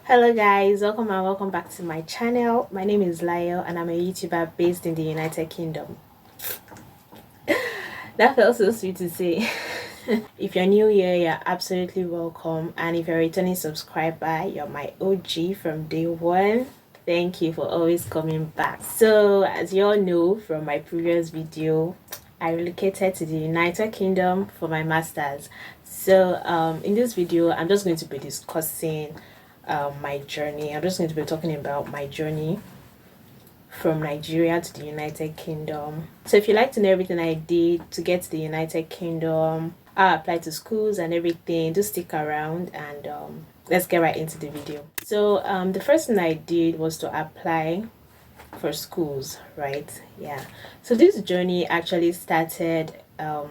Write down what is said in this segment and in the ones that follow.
Hello guys, welcome back to my channel. My name is Layo and I'm a YouTuber based in the United Kingdom. That felt so sweet to say. If you're new here, you're absolutely welcome, and if you're a returning subscriber, you're my OG from day one. Thank you for always coming back. So as you all know from my previous video, I relocated to the United Kingdom for my master's. So in this video I'm just going to be discussing my journey. I'm just going to be talking about my journey from Nigeria to the United Kingdom. So if you'd like to know everything I did to get to the United Kingdom, I applied to schools and everything, just stick around and let's get right into the video. So the first thing I did was to apply for schools, right? Yeah. So this journey actually started when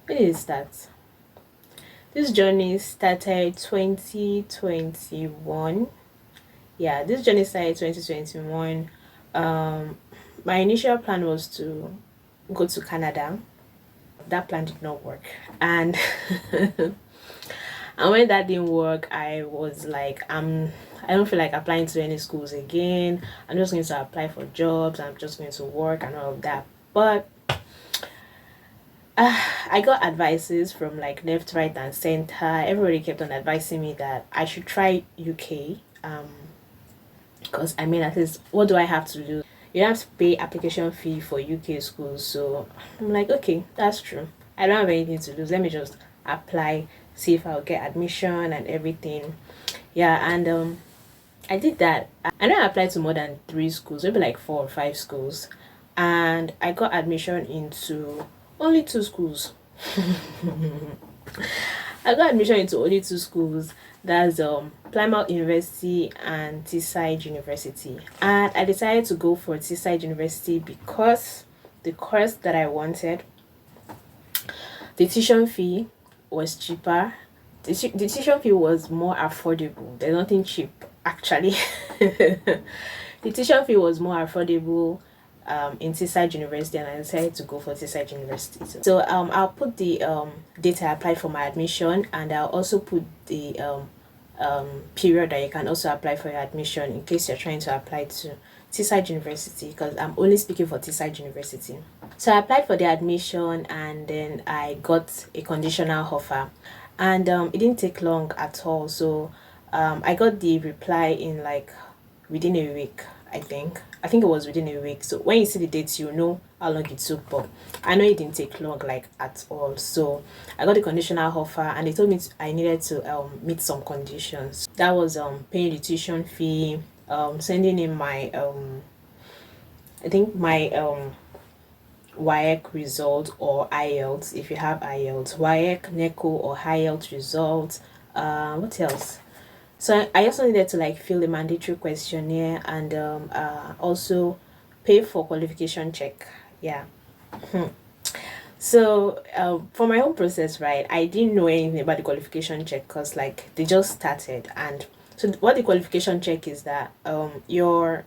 did it start? This journey started 2021. Yeah, this journey started 2021. My initial plan was to go to Canada. That plan did not work, and and when that didn't work, I was like, I don't feel like applying to any schools again. I'm just going to apply for jobs. I'm just going to work and all of that. But I got advices from like left, right, and center. Everybody kept on advising me that I should try UK. Because I mean, at least, what do I have to do? You have to pay application fee for UK schools. So I'm like, okay, that's true. I don't have anything to lose. Let me just apply, see if I'll get admission and everything. Yeah, and I did that. I know I applied to more than 3 schools, maybe like 4 or 5 schools, and I got admission into only 2 schools. I got admission into only 2 schools. That's Plymouth University and Teesside University. And I decided to go for Teesside University because the course that I wanted, the tuition fee was cheaper. The tuition fee was more affordable. There's nothing cheap actually. The tuition fee was more affordable in Teesside University, and I decided to go for Teesside University. So I'll put the date I applied for my admission, and I'll also put the period that you can also apply for your admission in case you're trying to apply to Teesside University, because I'm only speaking for Teesside University. So I applied for the admission and then I got a conditional offer, and it didn't take long at all. So I got the reply in like within a week. I think it was within a week. So when you see the dates, you know how long it took. But I know it didn't take long like at all. So I got the conditional offer, and they told me I needed to meet some conditions. That was paying the tuition fee, sending in my I think my WAEC result or IELTS if you have IELTS, WAEC, NECO or IELTS result. What else? So I also needed to like fill the mandatory questionnaire and also pay for qualification check. Yeah. So for my own process, right, I didn't know anything about the qualification check because like they just started. And so what the qualification check is that your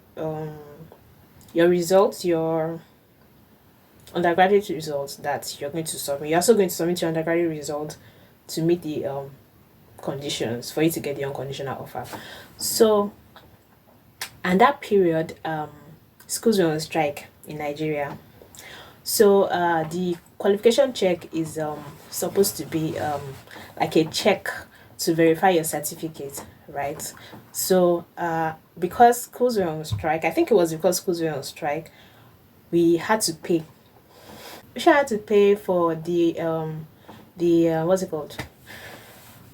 results, your undergraduate results that you're going to submit, you're also going to submit your undergraduate results to meet the conditions for you to get the unconditional offer. So and that period schools were on strike in Nigeria. So the qualification check is supposed to be like a check to verify your certificate, right? So because schools were on strike, I think it was because schools were on strike, we had to pay. We should had to pay for the what's it called?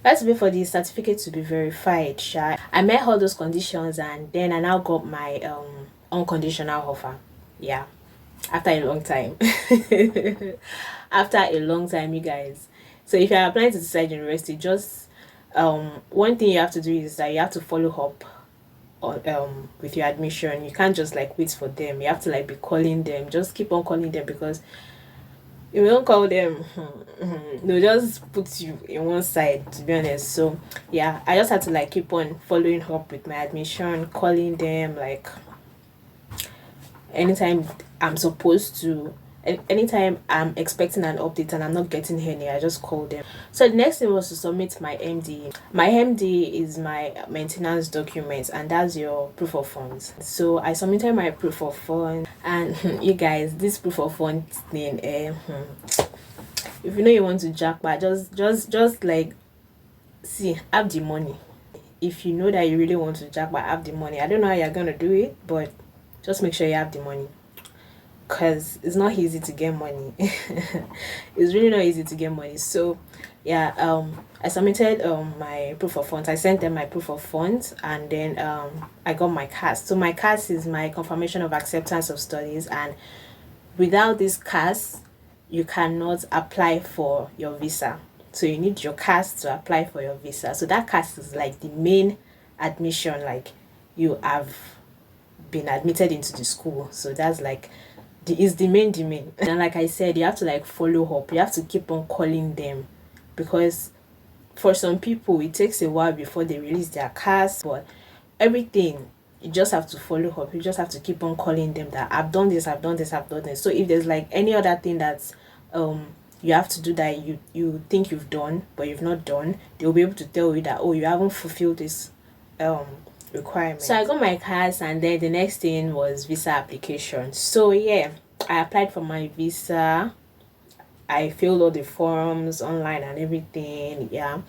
Let's wait for the certificate to be verified. I met all those conditions, and then I now got my unconditional offer. Yeah, after a long time. After a long time, you guys. So if you're applying to Teesside University, just one thing you have to do is that you have to follow up on with your admission. You can't just like wait for them. You have to like be calling them. Just keep on calling them, because if you don't call them, they'll just put you in one side, to be honest. So yeah, I just had to like keep on following up with my admission, calling them like anytime I'm supposed to anytime I'm expecting an update and I'm not getting any, I just call them. So the next thing was to submit my MD. My MD is my maintenance documents, and that's your proof of funds. So I submitted my proof of funds, and you guys, this proof of funds thing, if you know you want to jackpot, just like, see, have the money. If you know that you really want to jackpot, have the money. I don't know how you're gonna do it, but just make sure you have the money, because it's not easy to get money. It's really not easy to get money. So yeah, I submitted my proof of funds. I sent them my proof of funds, and then I got my CAS. So my CAS is my confirmation of acceptance of studies, and without this CAS you cannot apply for your visa. So you need your CAS to apply for your visa. So that CAS is like the main admission, like you have been admitted into the school. So that's like the main. And like I said, you have to like follow up. You have to keep on calling them, because for some people it takes a while before they release their CAS. But everything, you just have to follow up. You just have to keep on calling them that I've done this, I've done this, I've done this. So if there's like any other thing that's you have to do that you think you've done but you've not done, they'll be able to tell you that, oh, you haven't fulfilled this requirement. So I got my CAS, and then the next thing was visa application. So yeah, I applied for my visa. I filled all the forms online and everything, yeah.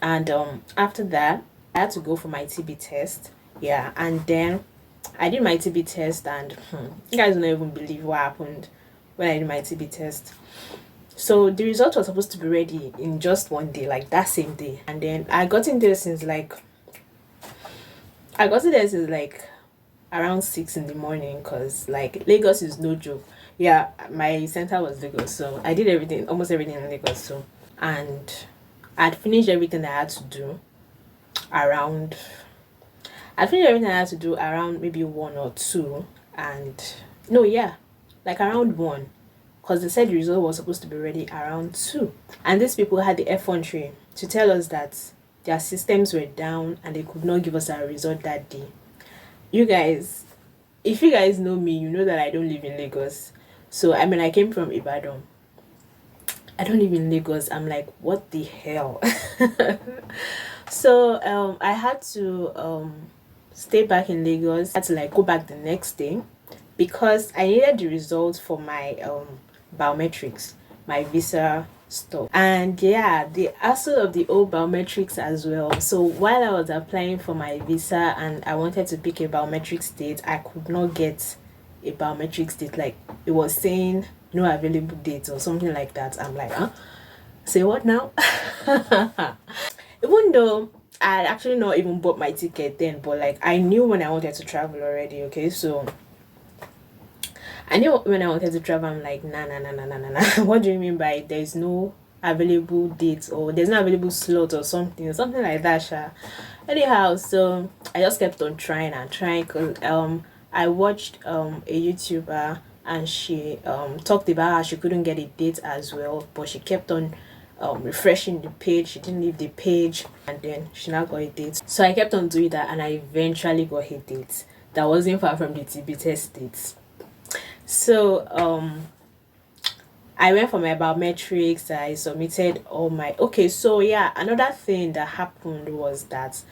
And after that, I had to go for my TB test, yeah. And then I did my TB test, and you guys don't even believe what happened when I did my TB test. So the result was supposed to be ready in just one day, like that same day. And then I got in there since around 6 in the morning, because like Lagos is no joke. Yeah, my center was Lagos, so I did everything, almost everything in Lagos. So, and I'd finished everything I had to do around. I finished everything I had to do around maybe 1 or 2, and no, yeah, like around 1, because they said the result was supposed to be ready around 2, and these people had the effrontery to tell us that their systems were down and they could not give us our result that day. You guys, if you guys know me, you know that I don't live in Lagos. So I mean, I came from Ibadan. I don't live in Lagos. I'm like, what the hell? So I had to stay back in Lagos. I had to like go back the next day, because I needed the results for my biometrics, my visa stuff. And yeah, the hassle of the old biometrics as well. So while I was applying for my visa and I wanted to pick a biometrics date, I could not get a biometrics date. Like, it was saying no available dates or something like that. I'm like, huh? Say what now? Even though I had actually not even bought my ticket then, but like I knew when I wanted to travel already. Okay, so I knew when I wanted to travel. I'm like, nah. What do you mean by there's no available dates, or there's no available slot, or something like that, sha. Anyhow, so I just kept on trying and trying, because I watched a YouTuber, and she talked about how she couldn't get a date as well, but she kept on refreshing the page. She didn't leave the page, and then she now got a date. So I kept on doing that, and I eventually got a date that wasn't far from the TB test dates. So I went for my biometrics. I submitted all my, okay. So yeah, another thing that happened was that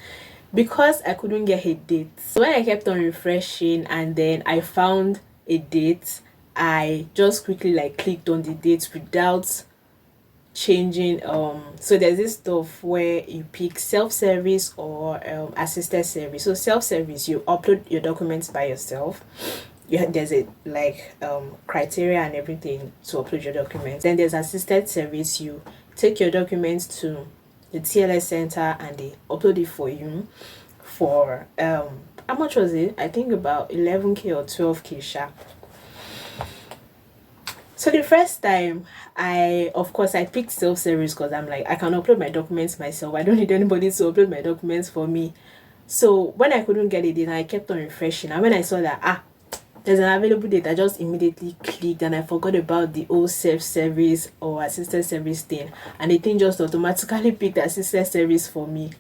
because I couldn't get a date, so when I kept on refreshing and then I found a date, I just quickly like clicked on the date without changing. So there's this stuff where you pick self-service or assisted service. So self-service, you upload your documents by yourself. There's a like criteria and everything to upload your documents. Then there's assisted service. You take your documents to the TLS center and they upload it for you for how much was it? I think about 11k or 12k sharp. So the first time, I picked self-service, because I'm like, I can upload my documents myself. I don't need anybody to upload my documents for me. So when I couldn't get it in, I kept on refreshing, and when I saw that there's an available date, I just immediately clicked, and I forgot about the old self-service or assisted service thing, and the thing just automatically picked assisted service for me.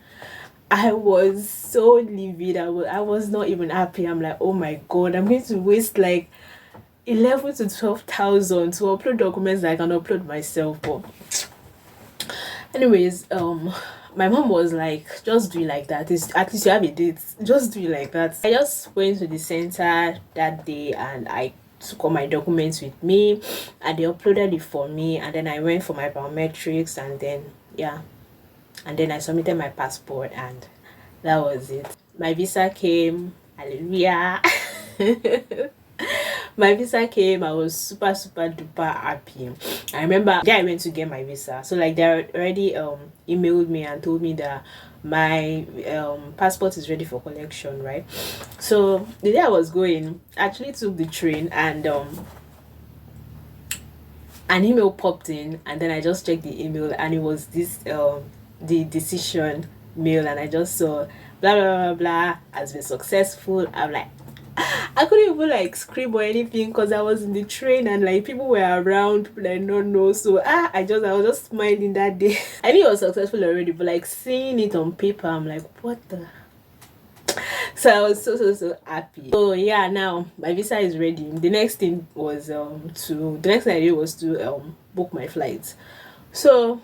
I was so livid. I was not even happy. I'm like, oh my god, I'm going to waste like 11 to 12,000 to upload documents that I can upload myself. But anyways, my mom was like, just do it like that. It's, at least you have a date. Just do it like that. I just went to the center that day and I took all my documents with me and they uploaded it for me, and then I went for my biometrics, and then yeah, and then I submitted my passport, and that was it. My visa came. Hallelujah. My visa came. I was super duper happy. I remember the day I went to get my visa, so like they already emailed me and told me that my passport is ready for collection, right? So the day I was going, I actually took the train, and an email popped in, and then I just checked the email, and it was this the decision mail, and I just saw blah blah blah blah has been successful. I'm like, I couldn't even like scream or anything because I was in the train and like people were around, people I don't know. So I was just smiling that day. I knew it was successful already, but like seeing it on paper, I'm like, what the. So I was so happy. So yeah, now my visa is ready. The next thing was the next thing I did was to book my flights. So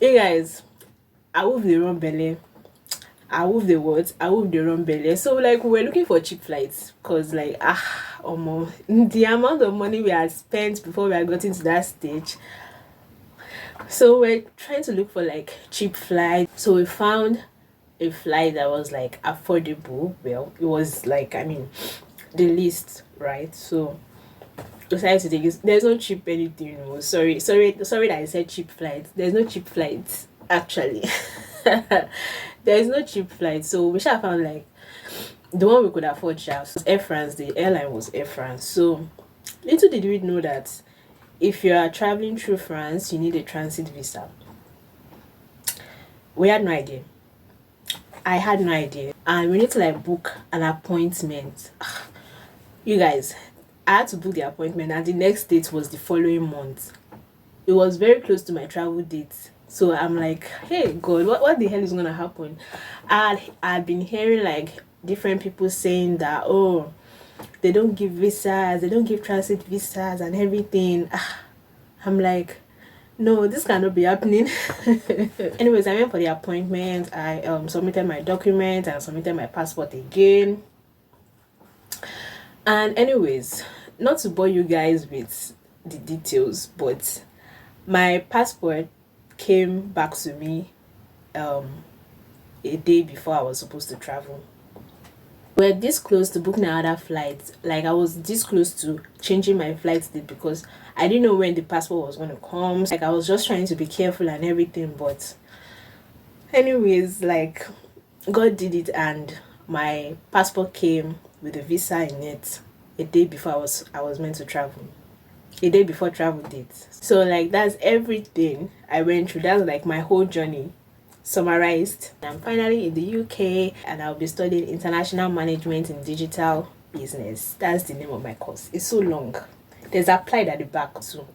hey guys, I wove the wrong belly. I wove the what? I wove the wrong belly. So like we were looking for cheap flights because like the amount of money we had spent before we had gotten to that stage. So we're trying to look for like cheap flights. So we found a flight that was like affordable. Well, it was like, I mean, the least, right? So decided to take it. There's no cheap anything. No. Sorry that I said cheap flights. There's no cheap flights actually. There is no cheap flight, so we should have found like the one we could afford. Just was Air France. The airline was Air France. So little did we know that if you are traveling through France, you need a transit visa. We had no idea. I had no idea, and we need to like book an appointment. You guys, I had to book the appointment, and the next date was the following month. It was very close to my travel date. So I'm like, hey God, what the hell is gonna happen? I'd been hearing like different people saying that, oh, they don't give visas, they don't give transit visas and everything. I'm like, no, this cannot be happening. Anyways, I went for the appointment. I submitted my documents and submitted my passport again. And anyways, not to bore you guys with the details, but my passport came back to me a day before I was supposed to travel. We're this close to booking another flight. Like I was this close to changing my flight date because I didn't know when the passport was going to come. Like I was just trying to be careful and everything, but anyways, like God did it, and my passport came with a visa in it a day before I was meant to travel. A day before travel date. So like that's everything I went through. That's like my whole journey summarized. I'm finally in the UK and I'll be studying international management in digital business. That's the name of my course. It's so long. There's applied at the back too.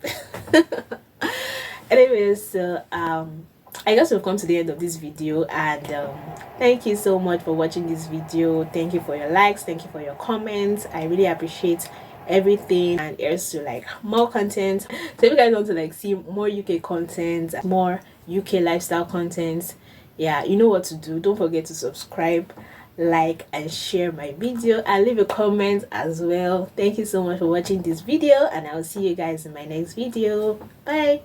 Anyways, so I guess we've come to the end of this video, and thank you so much for watching this video. Thank you for your likes, thank you for your comments. I really appreciate everything, and here's to like more content. So if you guys want to like see more UK content, more UK lifestyle content, yeah, you know what to do. Don't forget to subscribe, like, and share my video, and leave a comment as well. Thank you so much for watching this video, and I'll see you guys in my next video. Bye.